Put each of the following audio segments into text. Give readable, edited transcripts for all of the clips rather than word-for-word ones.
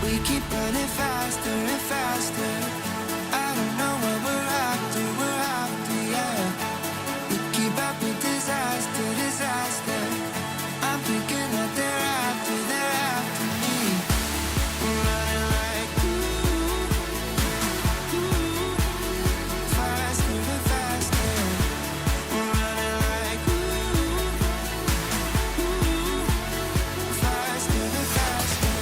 We keep running faster and faster. I don't know what we're after, yeah. We keep up with disaster, disaster. I'm thinking that they're after me. We're running like faster and faster. We're running like faster and faster.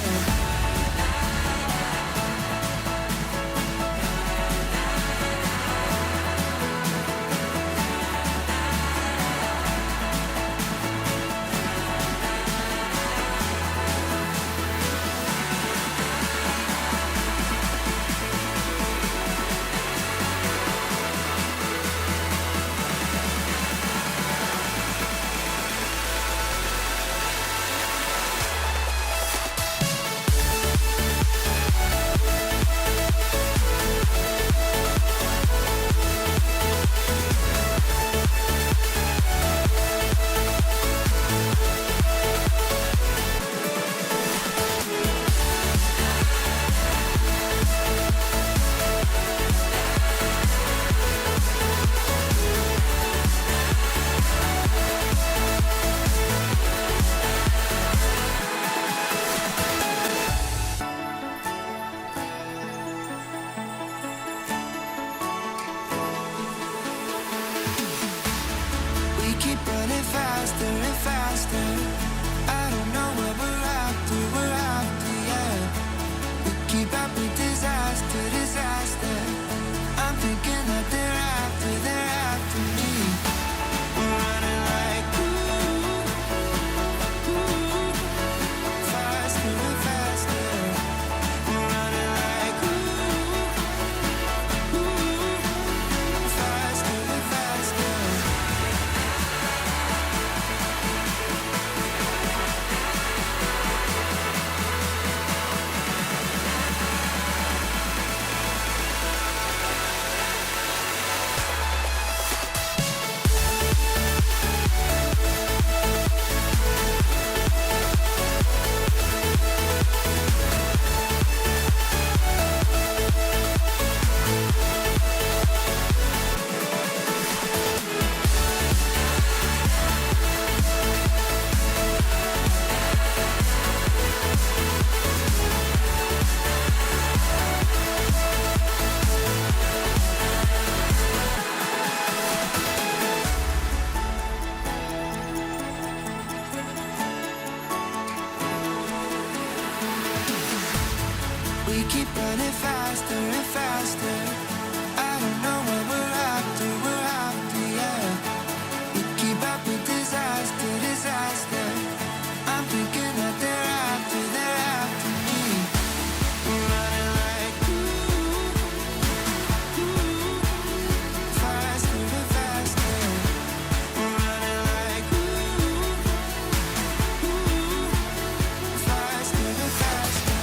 We keep running faster and faster. I don't know what we're after, yeah. We keep up with disaster, disaster. I'm thinking that they're after me. We're running like faster and faster. We're running like faster and faster. We keep running faster and faster. I don't know what we're after, yeah. We keep up with disaster, disaster. I'm thinking that they're after me. We're running like faster and faster. We're running like faster and faster.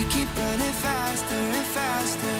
keep running faster and faster.